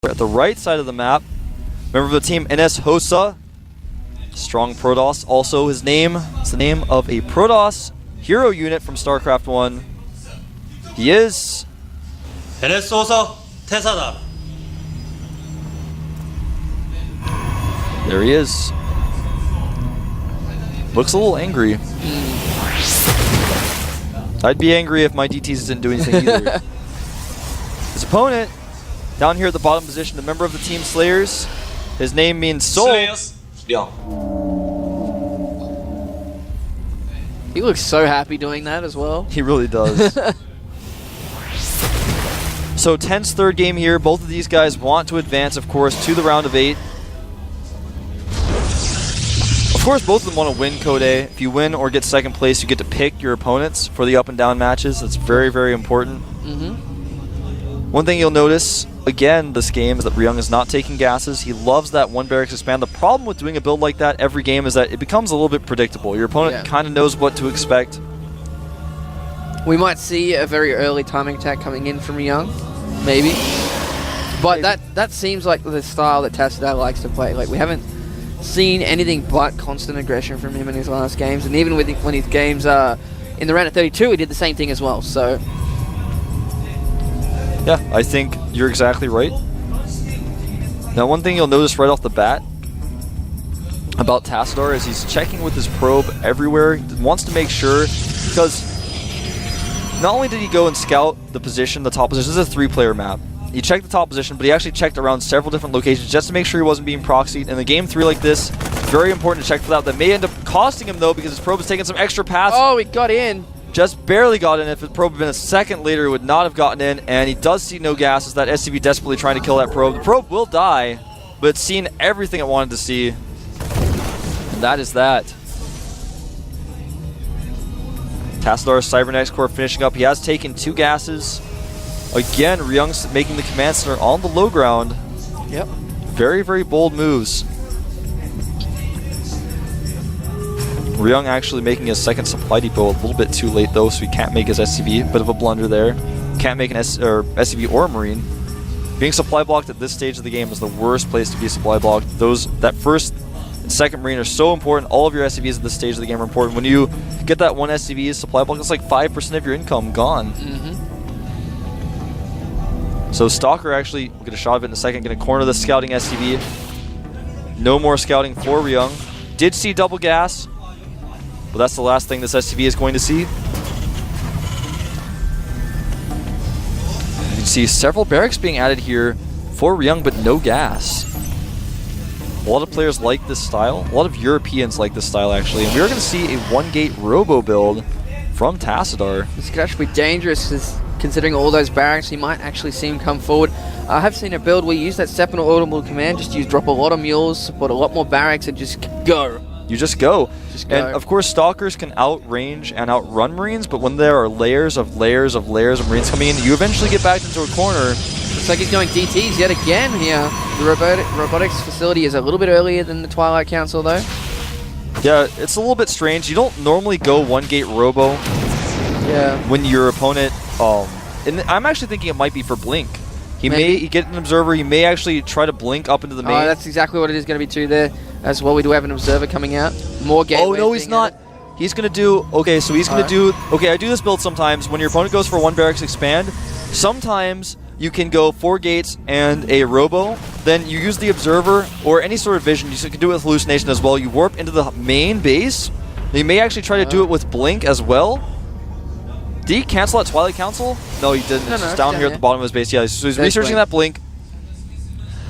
At the right side of the map, member of the team NS Hosa, strong Protoss. Also his name is the name of a Protoss hero unit from Starcraft 1. He is NS Hosa Tassadar. There he is. Looks a little angry. I'd be angry if my DTs didn't do anything either. His opponent, down here at the bottom position, a member of the team Slayers. His name means soul. Slayers. Ryung. He looks so happy doing that as well. He really does. So tense third game here. Both of these guys want to advance, of course, to the round of 8. Of course, both of them want to win Code A. If you win or get second place, you get to pick your opponents for the up and down matches. That's very, very important. One thing you'll notice, again, this game is that Ryung is not taking gases. He loves that one barracks expand. The problem with doing a build like that every game is that it becomes a little bit predictable. Your opponent kind of knows what to expect. We might see a very early timing attack coming in from Ryung, maybe. But that seems like the style that Tassadar likes to play. Like, we haven't seen anything but constant aggression from him in his last games, and even when his games in the round of 32, he did the same thing as well. So yeah, I think you're exactly right. Now, one thing you'll notice right off the bat about Tassadar is he's checking with his probe everywhere. He wants to make sure, because not only did he go and scout the position, the top position, this is a 3-player map. He checked the top position, but he actually checked around several different locations just to make sure he wasn't being proxied. In a game 3 like this, it's very important to check for that. That may end up costing him, though, because his probe has taken some extra paths. oh, he got in. Just barely got in. If his probe had been a second later, it would not have gotten in. And he does see no gas. Is that SCV desperately trying to kill that probe? The probe will die, but it's seen everything it wanted to see. And that is that. Tassadar's Cybernex core finishing up. He has taken 2 gases. Again, Ryung's making the command center on the low ground. Yep. Very, very bold moves. Ryung actually making his second supply depot a little bit too late, though, so he can't make his SCV. Bit of a blunder there. Can't make an SCV or Marine. Being supply blocked at this stage of the game is the worst place to be supply blocked. That first and second Marine are so important. All of your SCVs at this stage of the game are important. When you get that one SCV supply block, it's like 5% of your income gone. So Stalker actually, we'll get a shot of it in a second, going to corner the scouting SCV. No more scouting for Ryung. Did see double gas. Well, that's the last thing this SCV is going to see. You can see several barracks being added here for Ryung, but no gas. A lot of players like this style. A lot of Europeans like this style, actually. And we're going to see a 1-gate robo build from Tassadar. This could actually be dangerous, considering all those barracks. You might actually see him come forward. I have seen a build where you use that Seminal Audible command, just drop a lot of mules, support a lot more barracks, and just go. You just go. Just go. And of course, Stalkers can outrange and outrun Marines, but when there are layers of Marines coming in, you eventually get backed into a corner. Looks like he's going DTs yet again here. The robotics facility is a little bit earlier than the Twilight Council, though. Yeah, it's a little bit strange. You don't normally go 1-gate robo when your opponent... and I'm actually thinking it might be for Blink. He may get an observer. He may actually try to blink up into the main. That's exactly what it is going to be too there as well. We do have an observer coming out. More gateways. Oh, no, he's not. He's going to do... Okay, so he's going to do... Okay, I do this build sometimes. When your opponent goes for 1 barracks expand, sometimes you can go 4 gates and a robo. Then you use the observer or any sort of vision. You can do it with hallucination as well. You warp into the main base. You may actually try to do it with blink as well. Did he cancel that Twilight Council? No, he didn't. It's just down here at the bottom of his base. Yeah, so he's researching that blink.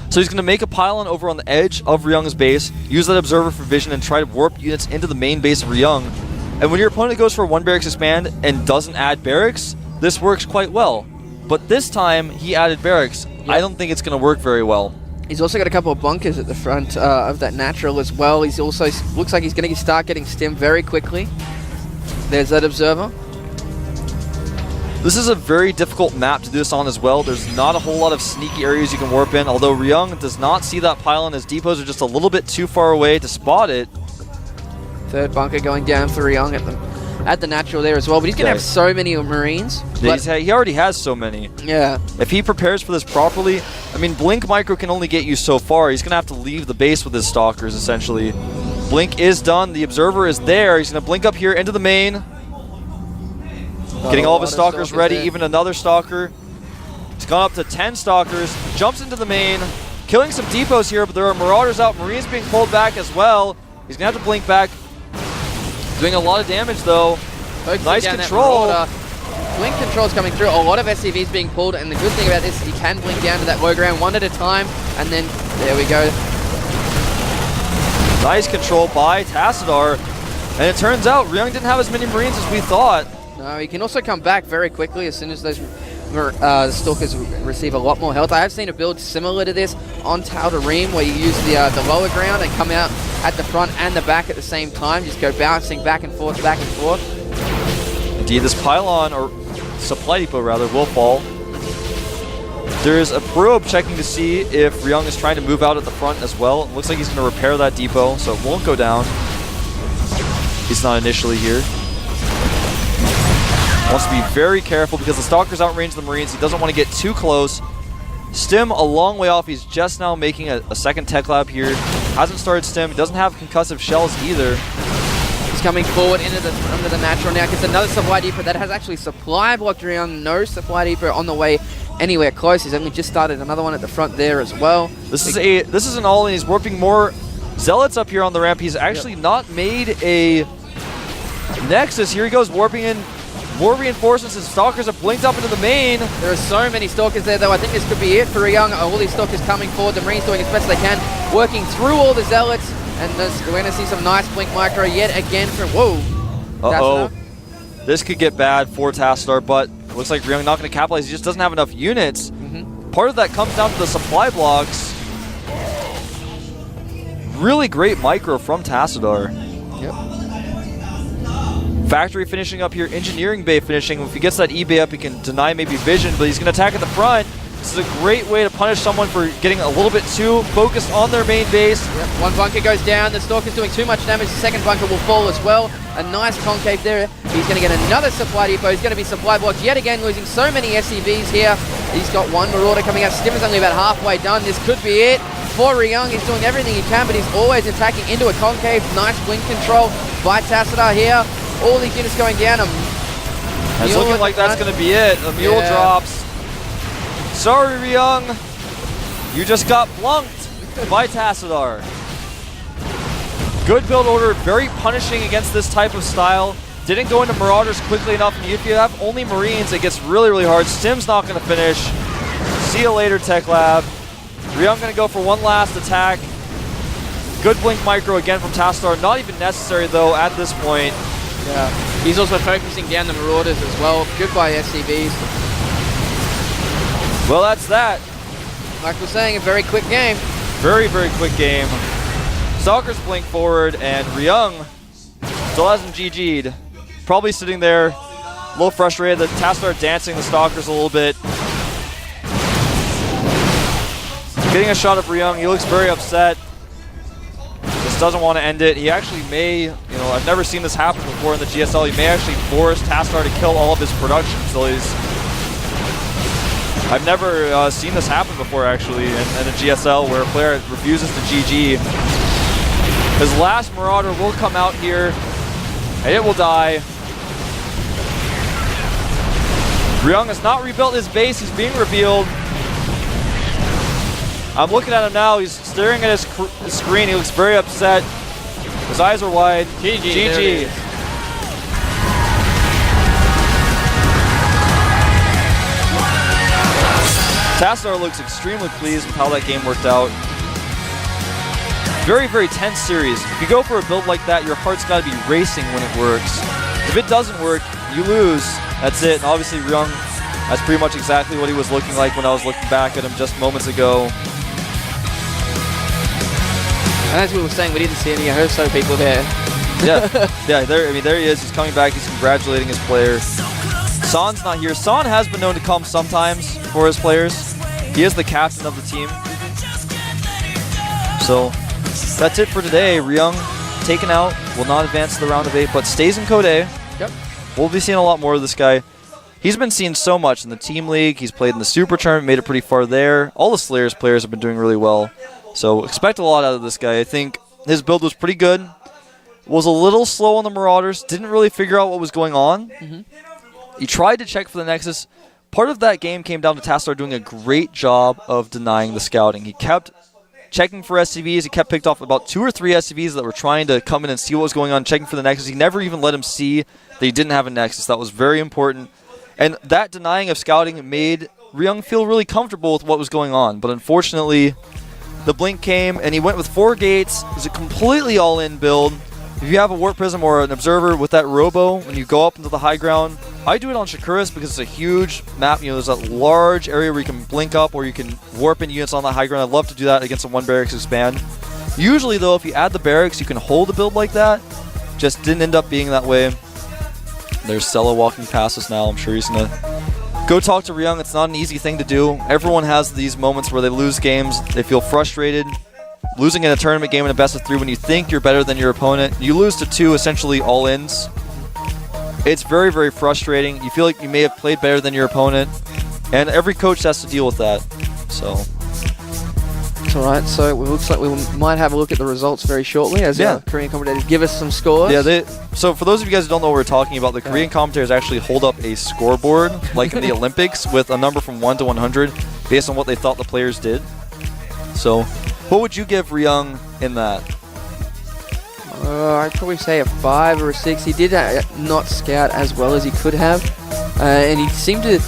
So he's going to make a pylon over on the edge of Ryung's base, use that observer for vision, and try to warp units into the main base of Ryung. And when your opponent goes for 1 barracks expand and doesn't add barracks, this works quite well. But this time, he added barracks. Yep. I don't think it's going to work very well. He's also got a couple of bunkers at the front of that natural as well. He's also looks like he's going to start getting stim very quickly. There's that observer. This is a very difficult map to do this on as well. There's not a whole lot of sneaky areas you can warp in, although Ryung does not see that pylon. His depots are just a little bit too far away to spot it. Third bunker going down for Ryung at the natural there as well. But he's going to have so many Marines. He already has so many. Yeah. If he prepares for this properly, I mean, Blink Micro can only get you so far. He's going to have to leave the base with his Stalkers, essentially. Blink is done. The Observer is there. He's going to blink up here into the main. Getting all of his Stalkers ready, even another Stalker. He's gone up to 10 Stalkers. Jumps into the main. Killing some depots here, but there are Marauders out. Marines being pulled back as well. He's going to have to blink back. Doing a lot of damage, though. Nice control. Blink control's coming through. A lot of SCVs being pulled, and the good thing about this is he can blink down to that low ground one at a time, and then there we go. Nice control by Tassadar. And it turns out Ryung didn't have as many Marines as we thought. No, he can also come back very quickly as soon as those Stalkers receive a lot more health. I have seen a build similar to this on Tal'Darim where you use the lower ground and come out at the front and the back at the same time. Just go bouncing back and forth, back and forth. Indeed, this pylon, or supply depot rather, will fall. There's a probe checking to see if Ryung is trying to move out at the front as well. It looks like he's going to repair that depot, so it won't go down. He's not initially here. Wants to be very careful because the Stalkers outrange the Marines. He doesn't want to get too close. Stim a long way off. He's just now making a second tech lab here. Hasn't started Stim. He doesn't have concussive shells either. He's coming forward into the natural now. Gets another supply depot that has actually supply blocked Ryung. No supply depot on the way anywhere close. He's only just started another one at the front there as well. This is an all-in. He's warping more Zealots up here on the ramp. He's actually not made a Nexus. Here he goes, warping in more reinforcements. His Stalkers have blinked up into the main. There are so many Stalkers there, though. I think this could be it for Ryung. All these Stalkers coming forward. The Marines doing as best they can, working through all the Zealots. And we're going to see some nice Blink Micro yet again from... Whoa. Uh-oh. This could get bad for Tassadar, but it looks like Ryung not going to capitalize. He just doesn't have enough units. Part of that comes down to the supply blocks. Really great micro from Tassadar. Yep. Factory finishing up here, engineering bay finishing. If he gets that E-bay up, he can deny maybe vision, but he's going to attack at the front. This is a great way to punish someone for getting a little bit too focused on their main base. Yep. One bunker goes down. The Stalker's doing too much damage. The second bunker will fall as well. A nice concave there. He's going to get another supply depot. He's going to be supply blocked yet again, losing so many SCVs here. He's got one Marauder coming out. Stim is only about halfway done. This could be it for Ryung. He's doing everything he can, but he's always attacking into a concave. Nice blink control by Tassadar here. All these units going down. It's looking like that's going to be it. A mule drops. Sorry, Ryung. You just got blunked by Tassadar. Good build order. Very punishing against this type of style. Didn't go into Marauders quickly enough. And if you have only Marines, it gets really, really hard. Stim's not going to finish. See you later, Tech Lab. Ryung going to go for one last attack. Good blink micro again from Tassadar. Not even necessary, though, at this point. Yeah. He's also focusing down the Marauders as well. Goodbye, SCVs. Well, that's that. Like we're saying, a very quick game. Very, very quick game. Stalkers blink forward, and Ryung still hasn't GG'd. Probably sitting there, a little frustrated that Tassadar dancing the Stalkers a little bit. Getting a shot of Ryung. He looks very upset. Just doesn't want to end it. He actually may, I've never seen this happen before in the GSL. He may actually force Tassadar to kill all of his production facilities. I've never seen this happen before, actually, in a GSL where a player refuses to GG. His last Marauder will come out here, and it will die. Ryung has not rebuilt his base. He's being revealed. I'm looking at him now. He's staring at his screen. He looks very upset. His eyes are wide. GG. Tassadar looks extremely pleased with how that game worked out. Very, very tense series. If you go for a build like that, your heart's got to be racing when it works. If it doesn't work, you lose. That's it. And obviously, Ryung, that's pretty much exactly what he was looking like when I was looking back at him just moments ago. And as we were saying, we didn't see any Herso people there. Yeah, there he is. He's coming back. He's congratulating his player. San's not here. San has been known to come sometimes for his players. He is the captain of the team. So that's it for today. Ryung taken out, will not advance to the round of 8, but stays in Code A. Yep. We'll be seeing a lot more of this guy. He's been seen so much in the team league. He's played in the Super Tournament, made it pretty far there. All the Slayers players have been doing really well. So expect a lot out of this guy. I think his build was pretty good. Was a little slow on the Marauders. Didn't really figure out what was going on. He tried to check for the Nexus. Part of that game came down to Tassadar doing a great job of denying the scouting. He kept checking for SCVs. He kept picked off about 2 or 3 SCVs that were trying to come in and see what was going on, checking for the Nexus. He never even let him see that he didn't have a Nexus. That was very important. And that denying of scouting made Ryung feel really comfortable with what was going on. But unfortunately, the blink came, and he went with 4 gates. It was a completely all-in build. If you have a Warp Prism or an Observer with that Robo, when you go up into the high ground, I do it on Shakuras because it's a huge map. You know, there's that large area where you can blink up or you can warp in units on the high ground. I'd love to do that against a 1 barracks expand. Usually, though, if you add the barracks, you can hold a build like that. Just didn't end up being that way. There's Sella walking past us now. I'm sure he's going to go talk to Ryung. It's not an easy thing to do. Everyone has these moments where they lose games. They feel frustrated. Losing in a tournament game in a best-of-3 when you think you're better than your opponent. You lose to 2 essentially all-ins. It's very, very frustrating. You feel like you may have played better than your opponent. And every coach has to deal with that. So It's all right. So it looks like we might have a look at the results very shortly as our Korean commentators give us some scores. Yeah, so for those of you guys who don't know what we're talking about, the Korean commentators actually hold up a scoreboard, like in the Olympics, with a number from 1 to 100 based on what they thought the players did. So what would you give Ryung in that? I'd probably say a 5 or a 6. He did not scout as well as he could have. And he seemed to...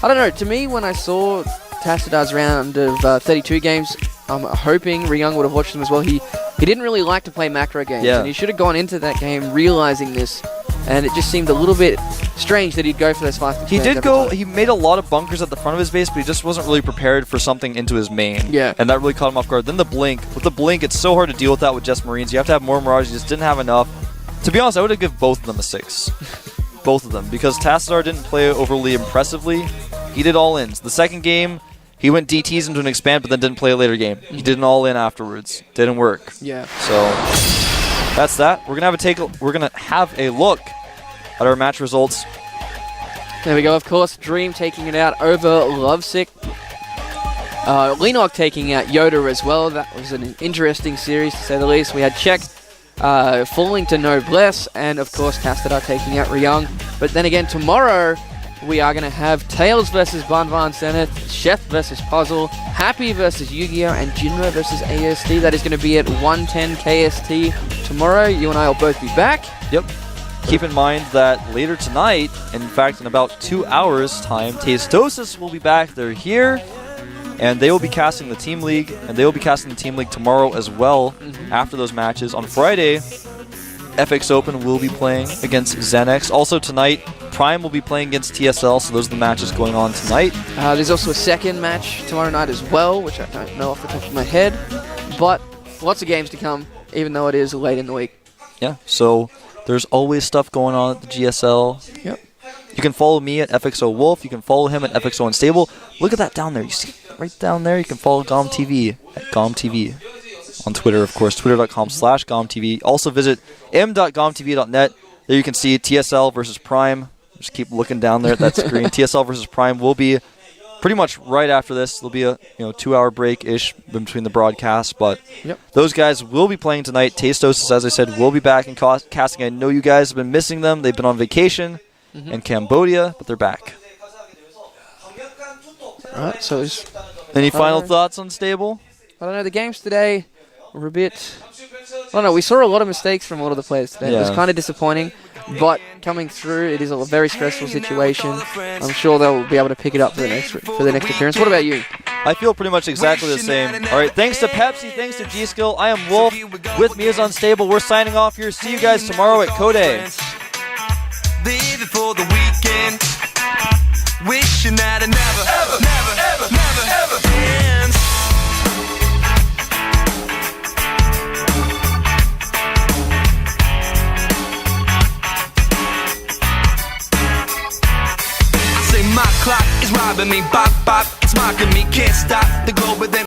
I don't know. To me, when I saw Tassadar's round of 32 games, I'm hoping Ryung would have watched them as well. He didn't really like to play macro games. Yeah. And he should have gone into that game realizing this. And it just seemed a little bit strange that he'd go for those fast He did go, he made a lot of bunkers at the front of his base, but he just wasn't really prepared for something into his main. Yeah. And that really caught him off guard. Then the blink. With the blink, it's so hard to deal with that with just Marines. You have to have more Mirage. He just didn't have enough. To be honest, I would have given both of them a 6. Both of them. Because Tassadar didn't play overly impressively. He did all-ins. The second game, he went DTs into an expand, but then didn't play a later game. He did an all-in afterwards. Didn't work. Yeah. So that's that. We're gonna have a look at our match results. There we go. Of course, Dream taking it out over Lovesick. Lenog taking out Yoda as well. That was an interesting series, to say the least. We had Czech falling to Noblesse, and of course, Tassadar taking out Ryung. But then again, tomorrow, we are going to have Tails versus Banvan Zenith, Chef versus Puzzle, Happy versus Yu-Gi-Oh!, and Jinro versus AST. That is going to be at 110 KST tomorrow. You and I will both be back. Yep. Keep in mind that later tonight, in fact, in about 2 hours' time, Tastosis will be back. They're here, and they will be casting the Team League, and they will be casting the Team League tomorrow as well after those matches. On Friday, FX Open will be playing against Zenex. Also tonight, Prime will be playing against TSL, so those are the matches going on tonight. There's also a second match tomorrow night as well, which I don't know off the top of my head, but lots of games to come, even though it is late in the week. Yeah, so there's always stuff going on at the GSL. Yep. You can follow me at FXO Wolf. You can follow him at FXO Unstable. Look at that down there. You see right down there? You can follow GOMTV at GOMTV. On Twitter, of course, twitter.com/GOMTV. Also visit m.gomtv.net. There you can see TSL versus Prime. Just keep looking down there at that screen. TSL versus Prime will be pretty much right after this. There'll be a 2-hour break-ish between the broadcasts, but those guys will be playing tonight. Tastosis, as I said, will be back in casting. I know you guys have been missing them. They've been on vacation in Cambodia, but they're back. All right, so any final thoughts on Stable? I don't know. The games today were a bit... I don't know. We saw a lot of mistakes from a lot of the players today. Yeah. It was kind of disappointing, but coming through, it is a very stressful situation. I'm sure they'll be able to pick it up for the next appearance. What about you? I feel pretty much exactly the same. All right, thanks to Pepsi, thanks to G-Skill. I am Wolf. With me is Unstable. We're signing off here. See you guys tomorrow at Code. Leaving for the weekend, wishing that it never ends. Say my clock is robbing me, bop bop, it's mocking me, can't stop the glow within.